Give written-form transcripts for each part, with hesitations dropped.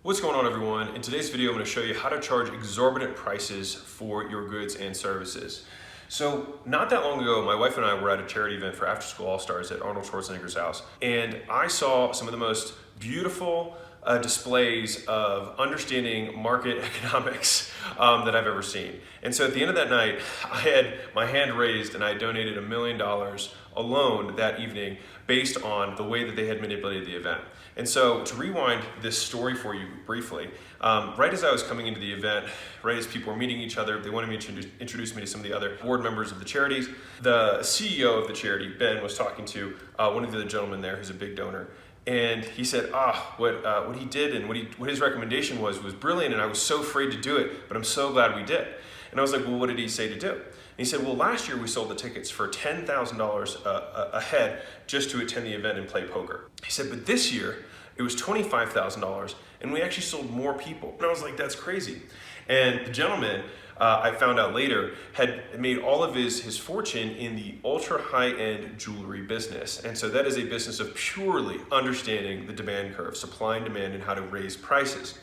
What's going on, everyone? In today's video, I'm going to show you how to charge exorbitant prices for your goods and services. So not that long ago, my wife and I were at a charity event for After School All-Stars at Arnold Schwarzenegger's house, and I saw some of the most beautiful displays of understanding market economics that I've ever seen. And so at the end of that night, I had my hand raised and I donated $1 million alone that evening based on the way that they had manipulated the event. And so to rewind this story for you briefly, right as I was coming into the event, right as people were meeting each other, they wanted me to introduce me to some of the other board members of the charities. The CEO of the charity, Ben, was talking to one of the other gentlemen there who's a big donor. And he said, what he did and what his recommendation was brilliant, and I was so afraid to do it, but I'm so glad we did. And I was like, well, what did he say to do? And he said, well, last year we sold the tickets for $10,000 a head just to attend the event and play poker. He said, but this year it was $25,000 and we actually sold more people. And I was like, that's crazy. And the gentleman, I found out later, had made all of his fortune in the ultra high-end jewelry business. And so that is a business of purely understanding the demand curve, supply and demand, and how to raise prices.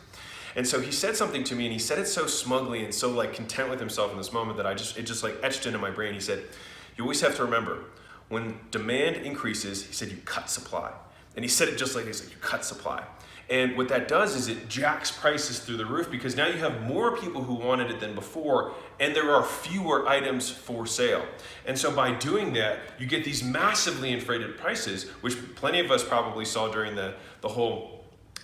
And so he said something to me, and he said it so smugly and so content with himself in this moment that it just etched into my brain. He said, you always have to remember, when demand increases, he said, you cut supply. And he said it just like this, you cut supply. And what that does is it jacks prices through the roof, because now you have more people who wanted it than before, and there are fewer items for sale. And so by doing that, you get these massively inflated prices, which plenty of us probably saw during the whole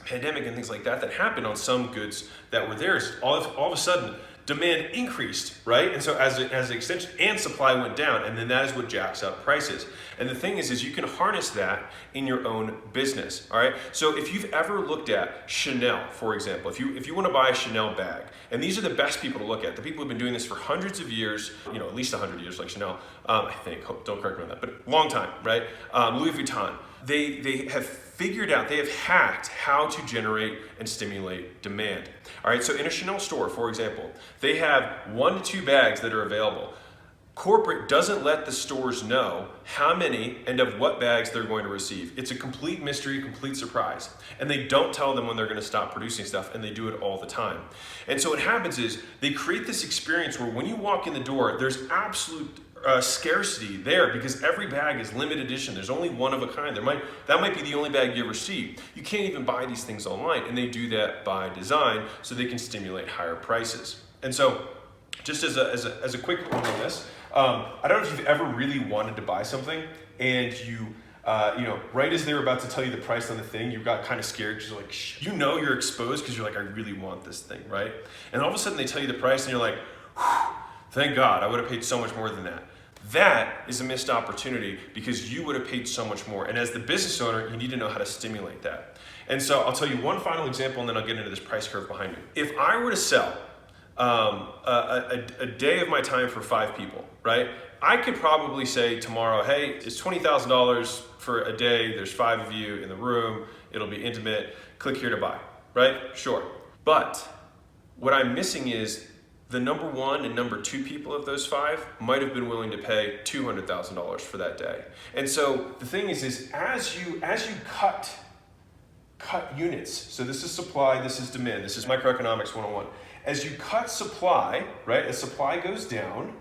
pandemic and things like that happened on some goods that were there. All of a sudden, demand increased, right? And so as an extension, and supply went down, and then that is what jacks up prices. And the thing is you can harness that in your own business, all right? So if you've ever looked at Chanel, for example, if you want to buy a Chanel bag, and these are the best people to look at, the people who've been doing this for hundreds of years, at least 100 years, like Chanel, I think, don't correct me on that, but long time, right? Louis Vuitton, they have figured out, they have hacked how to generate and stimulate demand. All right, so in a Chanel store, for example, they have 1 to 2 bags that are available. Corporate doesn't let the stores know how many and of what bags they're going to receive. It's a complete mystery, complete surprise. And they don't tell them when they're going to stop producing stuff, and they do it all the time. And so what happens is they create this experience where when you walk in the door, there's absolute scarcity there, because every bag is limited edition. There's only one of a kind. That might be the only bag you ever see. You can't even buy these things online, and they do that by design so they can stimulate higher prices. And so, just as a quick one on this, I don't know if you've ever really wanted to buy something, and you right as they were about to tell you the price on the thing, you got kind of scared because you're like, you're exposed because you're like, I really want this thing, right? And all of a sudden they tell you the price, and you're like, thank God, I would have paid so much more than that. That is a missed opportunity, because you would have paid so much more. And as the business owner, you need to know how to stimulate that. And so I'll tell you one final example, and then I'll get into this price curve behind me. If I were to sell a day of my time for 5 people, right? I could probably say tomorrow, hey, it's $20,000 for a day. There's 5 of you in the room. It'll be intimate. Click here to buy, right? Sure. But what I'm missing is the number 1 and number 2 people of those 5 might have been willing to pay $200,000 for that day. And so the thing is as you cut units, so this is supply, this is demand, this is microeconomics 101. As you cut supply, right, as supply goes down,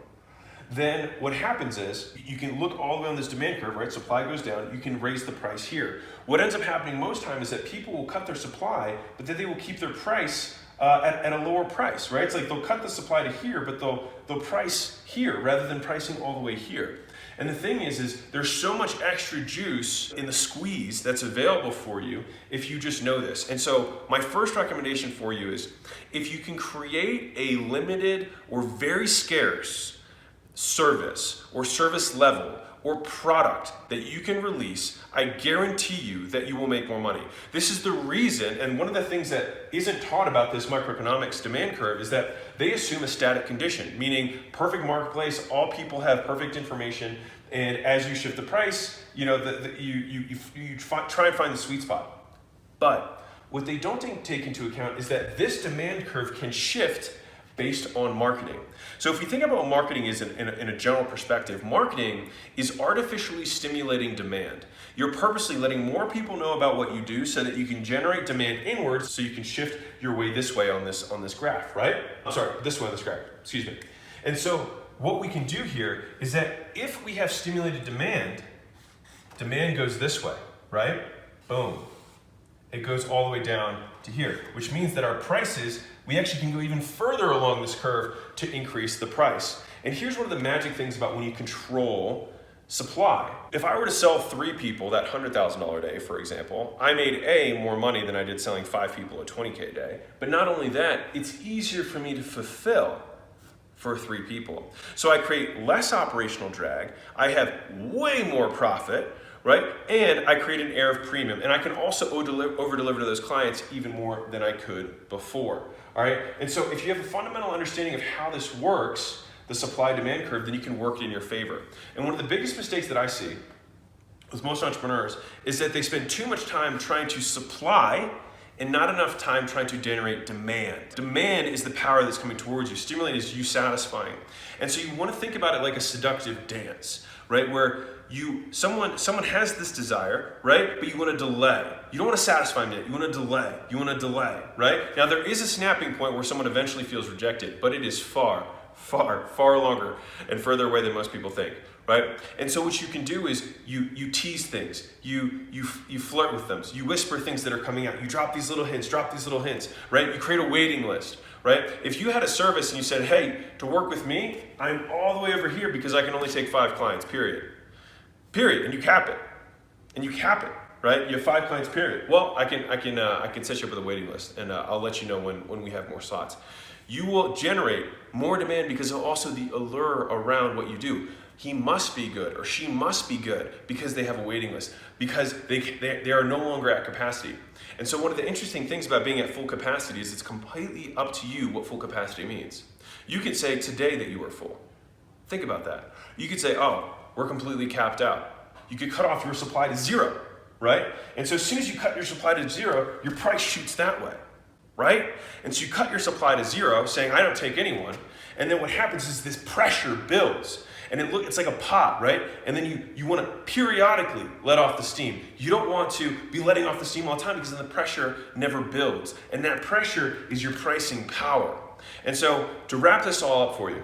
then what happens is you can look all the way on this demand curve, right? Supply goes down, you can raise the price here. What ends up happening most time is that people will cut their supply, but then they will keep their price at a lower price, right? It's like they'll cut the supply to here, but they'll price here rather than pricing all the way here. And the thing is there's so much extra juice in the squeeze that's available for you if you just know this. And so my first recommendation for you is, if you can create a limited or very scarce service or service level or product that you can release, I guarantee you that you will make more money. This is the reason, and one of the things that isn't taught about this microeconomics demand curve is that they assume a static condition, meaning perfect marketplace, all people have perfect information, and as you shift the price, you try and find the sweet spot. But what they don't take into account is that this demand curve can shift based on marketing. So if we think about what marketing is in a general perspective, marketing is artificially stimulating demand. You're purposely letting more people know about what you do so that you can generate demand inwards, so you can shift your way this way on this graph, right? I'm sorry, this way on this graph, excuse me. And so what we can do here is that if we have stimulated demand, demand goes this way, right? Boom. It goes all the way down to here, which means that our prices, we actually can go even further along this curve to increase the price. And here's one of the magic things about when you control supply. If I were to sell 3 people that $100,000 a day, for example, I made more money than I did selling 5 people at $20K a day. But not only that, it's easier for me to fulfill for 3 people. So I create less operational drag, I have way more profit, right? And I create an air of premium. And I can also over-deliver to those clients even more than I could before, all right? And so if you have a fundamental understanding of how this works, the supply-demand curve, then you can work it in your favor. And one of the biggest mistakes that I see with most entrepreneurs is that they spend too much time trying to supply and not enough time trying to generate demand. Demand is the power that's coming towards you. Stimulate is you satisfying. And so you want to think about it like a seductive dance, right? Where someone has this desire, right? But you want to delay. You don't want to satisfy them yet. You want to delay. You want to delay, right? Now there is a snapping point where someone eventually feels rejected, but it is far, far, far longer and further away than most people think, right? And so what you can do is you tease things, you flirt with them, so you whisper things that are coming out, you drop these little hints, right? You create a waiting list, right? If you had a service and you said, hey, to work with me, I'm all the way over here because I can only take 5 clients, period, and you cap it, right? You have 5 clients, period. Well, I can set you up with a waiting list, and I'll let you know when we have more slots. You will generate more demand because of also the allure around what you do. He must be good or she must be good because they have a waiting list, because they are no longer at capacity. And so one of the interesting things about being at full capacity is it's completely up to you what full capacity means. You could say today that you are full. Think about that. You could say, oh, we're completely capped out. You could cut off your supply to 0, right? And so as soon as you cut your supply to 0, your price shoots that way, right? And so you cut your supply to 0, saying, I don't take anyone. And then what happens is this pressure builds. And it's like a pot, right? And then you want to periodically let off the steam. You don't want to be letting off the steam all the time because then the pressure never builds. And that pressure is your pricing power. And so to wrap this all up for you,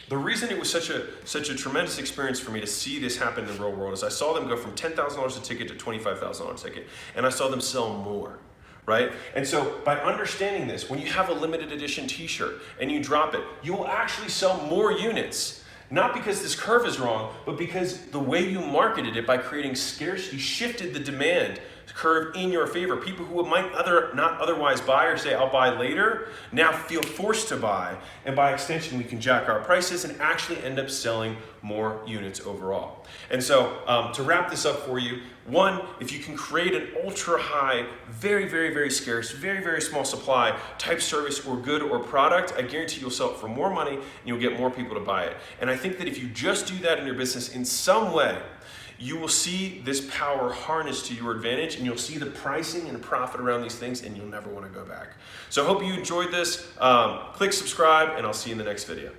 the reason it was such a tremendous experience for me to see this happen in the real world is I saw them go from $10,000 a ticket to $25,000 a ticket, and I saw them sell more, right? And so by understanding this, when you have a limited edition t-shirt and you drop it, you will actually sell more units, not because this curve is wrong, but because the way you marketed it by creating scarcity shifted the demand curve in your favor. People who might not otherwise buy or say, I'll buy later, now feel forced to buy. And by extension, we can jack our prices and actually end up selling more units overall. And so to wrap this up for you, 1, if you can create an ultra high, very, very, very scarce, very, very small supply type service or good or product, I guarantee you'll sell it for more money and you'll get more people to buy it. And I think that if you just do that in your business in some way, you will see this power harnessed to your advantage, and you'll see the pricing and profit around these things, and you'll never want to go back. So I hope you enjoyed this. Click subscribe, and I'll see you in the next video.